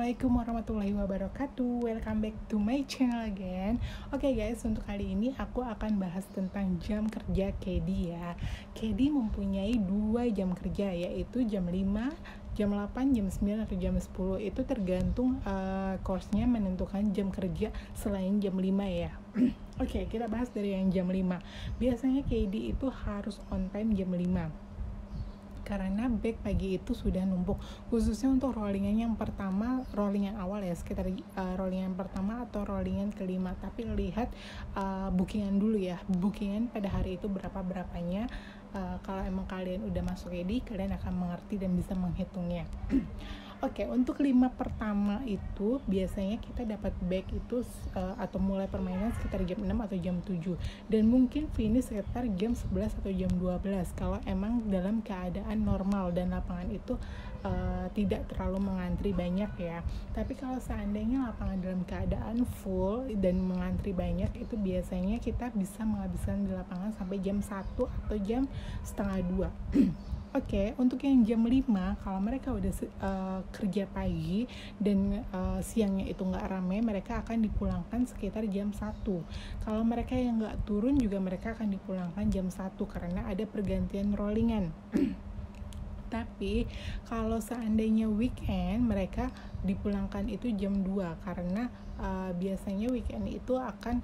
Assalamualaikum warahmatullahi wabarakatuh. Welcome back to my channel again. Oke guys, untuk kali ini aku akan bahas tentang jam kerja KD ya. KD mempunyai 2 jam kerja, yaitu jam 5, jam 8, jam 9, atau jam 10. Itu tergantung course-nya menentukan jam kerja selain jam 5 ya. Oke, kita bahas dari yang jam 5. Biasanya KD itu harus on time jam 5. Karena back pagi itu sudah numpuk, khususnya untuk rollingan yang pertama, rollingan awal ya, sekitar rollingan pertama atau rollingan kelima. Tapi lihat bookingan dulu ya, bookingan pada hari itu berapanya. Kalau emang kalian udah masuk ready, kalian akan mengerti dan bisa menghitungnya. Oke, untuk 5 pertama itu biasanya kita dapat back itu atau mulai permainan sekitar jam 6 atau jam 7, dan mungkin finish sekitar jam 11 atau jam 12 kalau emang dalam keadaan normal dan lapangan itu tidak terlalu mengantri banyak ya. Tapi kalau seandainya lapangan dalam keadaan full dan mengantri banyak, itu biasanya kita bisa menghabiskan di lapangan sampai jam 1 atau jam setengah 2. Oke, untuk yang jam 5, kalau mereka udah kerja pagi dan siangnya itu nggak ramai, mereka akan dipulangkan sekitar jam 1. Kalau mereka yang nggak turun juga mereka akan dipulangkan jam 1 karena ada pergantian rollingan. Tapi kalau seandainya weekend, mereka dipulangkan itu jam 2 karena biasanya weekend itu akan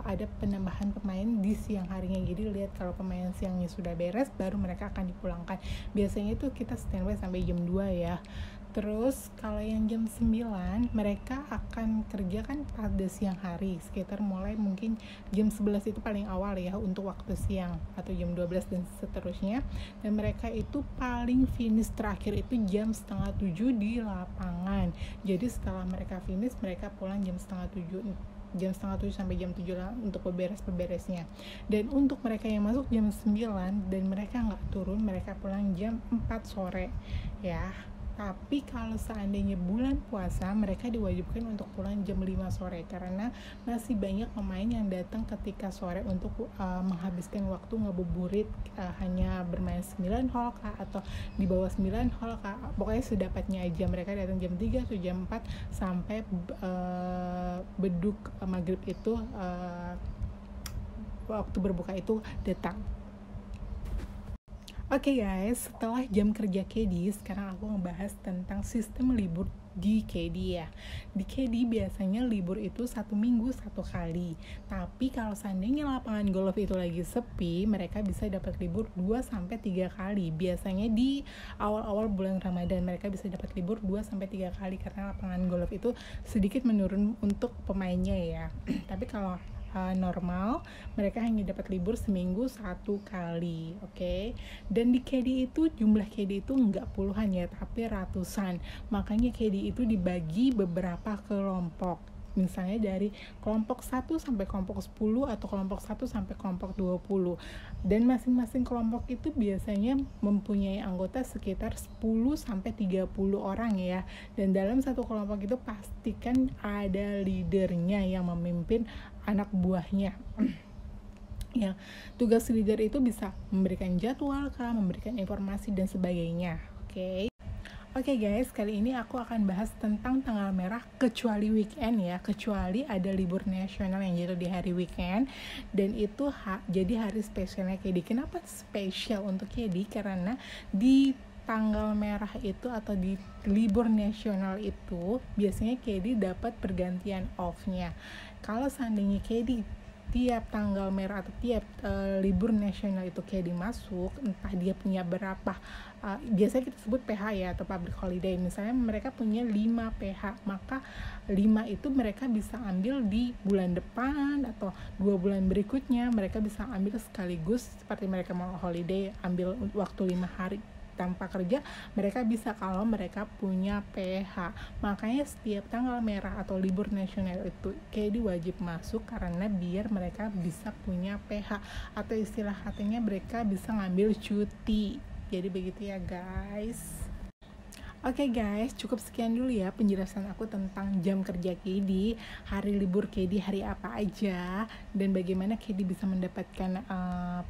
ada penambahan pemain di siang harinya. Jadi lihat kalau pemain siangnya sudah beres, baru mereka akan dipulangkan. Biasanya itu kita standby sampai jam 2 ya. Terus kalau yang jam 9, mereka akan kerja kan pada siang hari, sekitar mulai mungkin jam 11 itu paling awal ya untuk waktu siang, atau jam 12 dan seterusnya. Dan mereka itu paling finish terakhir itu jam setengah 7 di lapangan. Jadi setelah mereka finish, mereka pulang jam setengah 7 sampai jam 7 lah untuk beberesnya. Dan untuk mereka yang masuk jam 9 dan mereka nggak turun, mereka pulang jam 4 sore ya. Tapi kalau seandainya bulan puasa, mereka diwajibkan untuk pulang jam 5 sore karena masih banyak pemain yang datang ketika sore untuk menghabiskan waktu ngabuburit, hanya bermain 9 hole kah, atau di bawah 9 hole kah, pokoknya sedapatnya aja. Mereka datang jam 3 atau jam 4 sampai beduk maghrib itu, waktu berbuka itu datang. Oke guys, setelah jam kerja KD, sekarang aku ngebahas tentang sistem libur di KD ya. Di KD biasanya libur itu 1 minggu 1 kali. Tapi kalau seandainya lapangan golf itu lagi sepi, mereka bisa dapat libur 2-3 kali. Biasanya di awal-awal bulan Ramadan mereka bisa dapat libur 2-3 kali karena lapangan golf itu sedikit menurun untuk pemainnya ya. Tapi kalau normal, mereka hanya dapat libur seminggu 1 kali, oke? Dan di KD itu jumlah KD itu nggak puluhan ya, tapi ratusan. Makanya KD itu dibagi beberapa kelompok. Misalnya dari kelompok 1 sampai kelompok 10 atau kelompok 1 sampai kelompok 20. Dan masing-masing kelompok itu biasanya mempunyai anggota sekitar 10 sampai 30 orang ya. Dan dalam satu kelompok itu pastikan ada leadernya yang memimpin anak buahnya. Ya, tugas leader itu bisa memberikan jadwal kah, memberikan informasi dan sebagainya. Oke guys, kali ini aku akan bahas tentang tanggal merah kecuali weekend ya, kecuali ada libur nasional yang jatuh di hari weekend, dan itu jadi hari spesialnya KD. Kenapa spesial untuk KD? Karena di tanggal merah itu atau di libur nasional itu biasanya KD dapat pergantian off-nya. Kalau seandainya KD tiap tanggal merah atau tiap libur nasional itu KD masuk, entah dia punya berapa, biasanya kita sebut PH ya, atau public holiday. Misalnya mereka punya 5 PH, maka 5 itu mereka bisa ambil di bulan depan atau 2 bulan berikutnya. Mereka bisa ambil sekaligus, seperti mereka mau holiday, ambil waktu 5 hari tanpa kerja, mereka bisa kalau mereka punya PH. Makanya setiap tanggal merah atau libur nasional itu KD wajib masuk karena biar mereka bisa punya PH, atau istilah katanya mereka bisa ngambil cuti. Jadi begitu ya guys. Oke guys, cukup sekian dulu ya penjelasan aku tentang jam kerja KD, hari libur KD hari apa aja, dan bagaimana KD bisa mendapatkan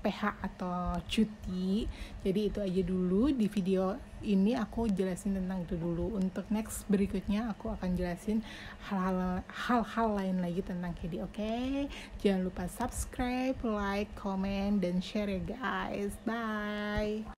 PH atau cuti. Jadi itu aja dulu di video ini, aku jelasin tentang itu dulu. Untuk next berikutnya aku akan jelasin hal-hal lain lagi tentang KD. Oke? Jangan lupa subscribe, like, comment, dan share ya guys. Bye.